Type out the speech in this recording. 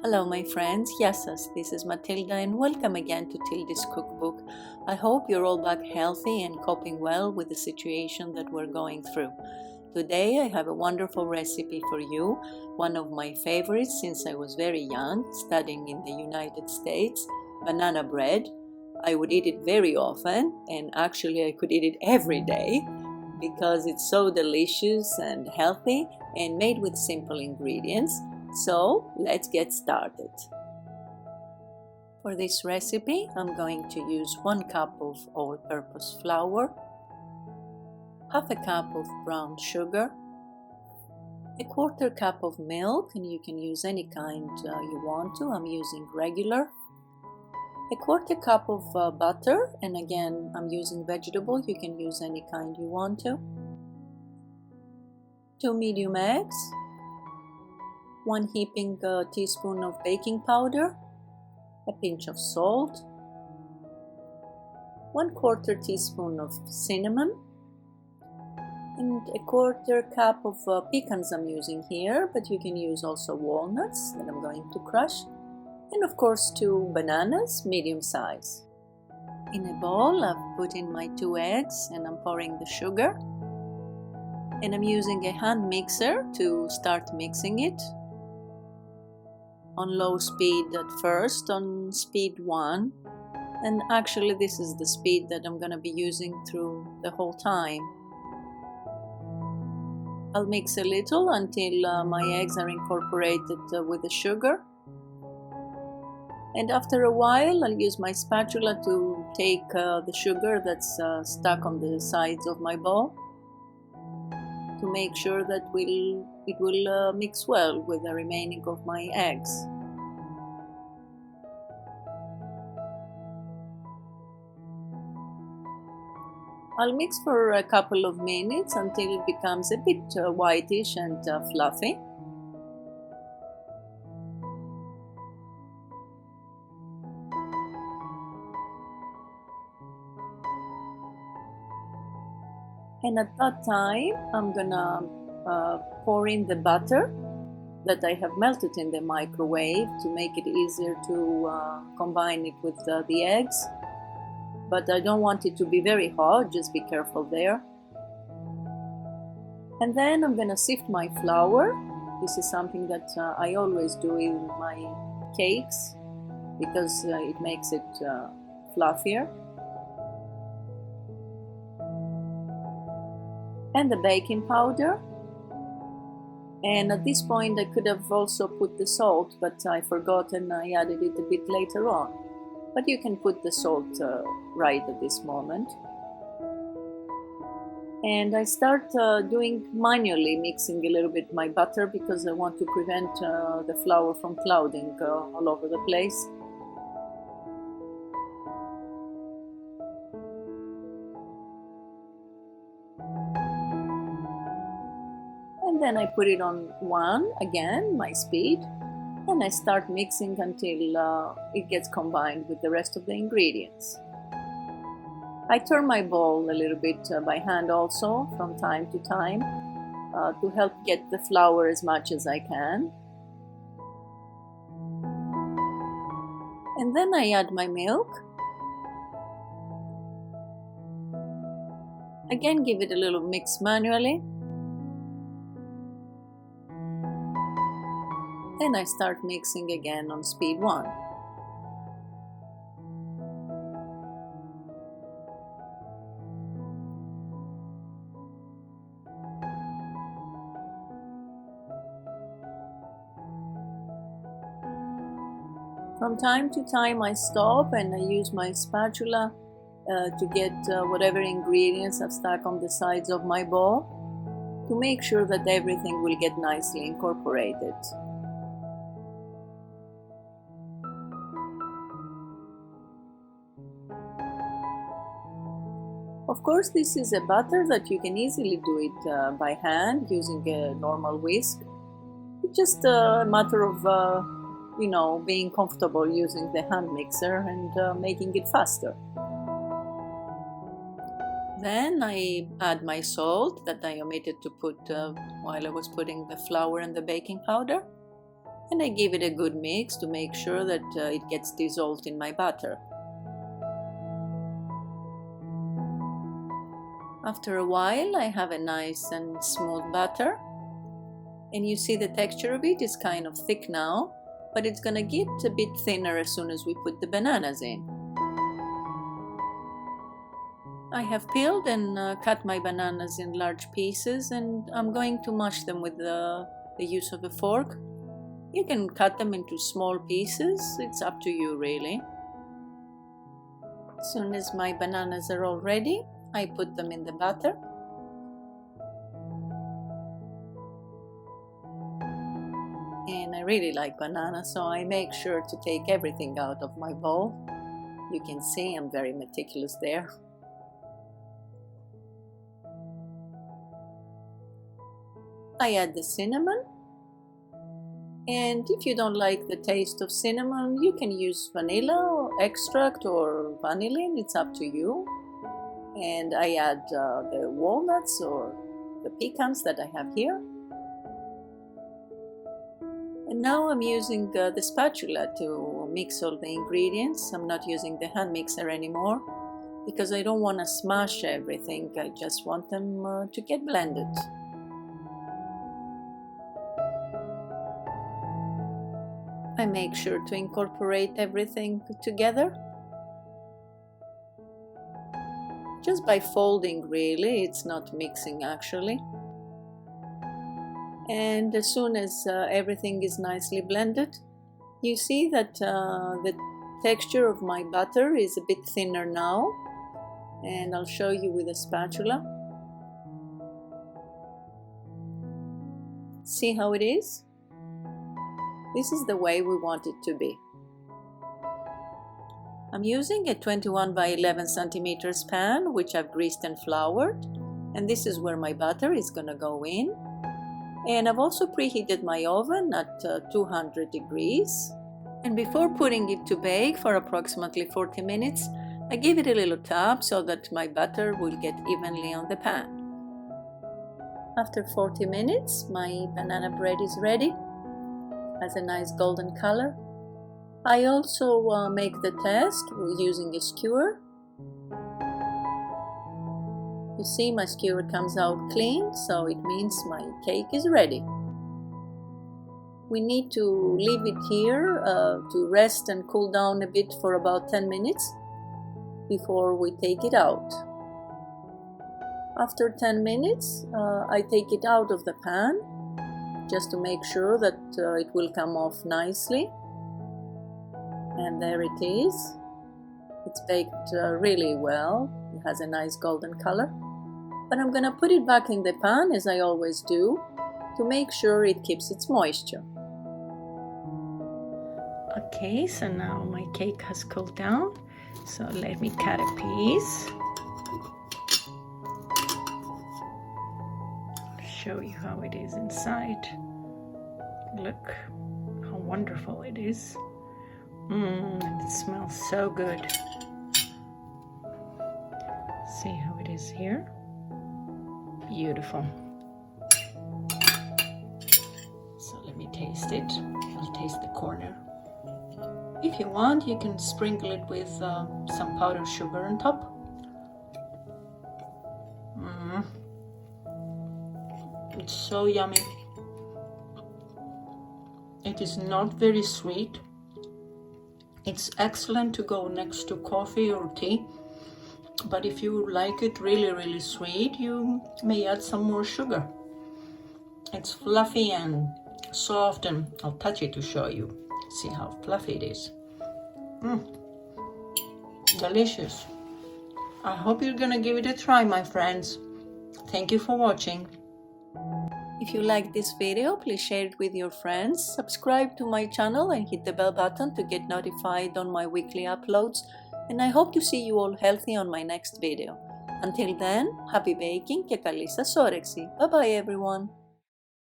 Hello my friends, yes, this is Matilda and welcome again to Tilda's Cookbook. I hope you're all back healthy and coping well with the situation that we're going through. Today I have a wonderful recipe for you, one of my favorites since I was very young, studying in the United States, banana bread. I would eat it very often and actually I could eat it every day because it's so delicious and healthy and made with simple ingredients. So let's get started. For this recipe, I'm going to use 1 cup of all-purpose flour, half a cup of brown sugar, a 1/4 cup of milk, and you can use any kind you want to. I'm using regular. A 1/4 cup of butter, and again, I'm using vegetable. You can use any kind you want to. 2 medium eggs. 1 heaping teaspoon of baking powder, a pinch of salt, 1/4 teaspoon of cinnamon, and a 1/4 cup of pecans I'm using here, but you can use also walnuts that I'm going to crush, and of course 2 bananas, medium size. In a bowl I've put in my 2 eggs and I'm pouring the sugar, and I'm using a hand mixer to start mixing it. On low speed at first, on speed 1, and actually this is the speed that I'm going to be using through the whole time. I'll mix a little until my eggs are incorporated with the sugar, and after a while I'll use my spatula to take the sugar that's stuck on the sides of my bowl to make sure that it will mix well with the remaining of my eggs. I'll mix for a couple of minutes until it becomes a bit whitish and fluffy. And at that time, I'm gonna pour in the butter that I have melted in the microwave to make it easier to combine it with the eggs. But I don't want it to be very hot, just be careful there. And then I'm gonna sift my flour. This is something that I always do in my cakes because it makes it fluffier. And the baking powder, and at this point I could have also put the salt, but I forgot and I added it a bit later on, but you can put the salt right at this moment. And I start doing manually mixing a little bit my butter because I want to prevent the flour from clouding all over the place. And then I put it on 1 again, my speed, and I start mixing until it gets combined with the rest of the ingredients. I turn my bowl a little bit by hand also from time to time to help get the flour as much as I can. And then I add my milk. Again, give it a little mix manually. And I start mixing again on speed 1. From time to time I stop and I use my spatula to get whatever ingredients I've stuck on the sides of my bowl to make sure that everything will get nicely incorporated. Of course, this is a batter that you can easily do it by hand using a normal whisk. It's just a matter of, being comfortable using the hand mixer and making it faster. Then I add my salt that I omitted to put while I was putting the flour and the baking powder. and I give it a good mix to make sure that it gets dissolved in my butter. After a while, I have a nice and smooth butter, and you see the texture of it is kind of thick now, but it's gonna get a bit thinner as soon as we put the bananas in. I have peeled and cut my bananas in large pieces, and I'm going to mash them with the use of a fork. You can cut them into small pieces, it's up to you really. As soon as my bananas are all ready, I put them in the butter. And I really like banana, so I make sure to take everything out of my bowl. You can see I'm very meticulous there. I add the cinnamon, and if you don't like the taste of cinnamon, you can use vanilla extract or vanillin, it's up to you. And I add the walnuts or the pecans that I have here. And now I'm using the spatula to mix all the ingredients. I'm not using the hand mixer anymore because I don't want to smash everything. I just want them to get blended. I make sure to incorporate everything together. Just by folding really, it's not mixing actually. And as soon as everything is nicely blended, you see that the texture of my butter is a bit thinner now, and I'll show you with a spatula. See how it is? This is the way we want it to be. I'm using a 21 by 11 centimeters pan, which I've greased and floured, and this is where my butter is gonna go in. And I've also preheated my oven at 200 degrees. And before putting it to bake for approximately 40 minutes, I give it a little tap so that my butter will get evenly on the pan. After 40 minutes, my banana bread is ready. Has a nice golden color. I also make the test using a skewer. You see my skewer comes out clean, so it means my cake is ready. We need to leave it here to rest and cool down a bit for about 10 minutes before we take it out. After 10 minutes, I take it out of the pan just to make sure that it will come off nicely. And there it is. It's baked really well. It has a nice golden color. But I'm gonna put it back in the pan as I always do to make sure it keeps its moisture. Okay, so now my cake has cooled down. So let me cut a piece. Show you how it is inside. Look how wonderful it is. It smells so good. See how it is here? Beautiful. So let me taste it. I'll taste the corner. If you want, you can sprinkle it with some powdered sugar on top. It's so yummy. It is not very sweet. It's excellent to go next to coffee or tea. But if you like it really, really sweet, you may add some more sugar. It's fluffy and soft, and I'll touch it to show you. See how fluffy it is. Delicious. I hope you're gonna give it a try, my friends. Thank you for watching. If you liked this video, please share it with your friends, subscribe to my channel and hit the bell button to get notified on my weekly uploads, and I hope to see you all healthy on my next video. Until then, happy baking και καλή σας όρεξη. Bye bye everyone!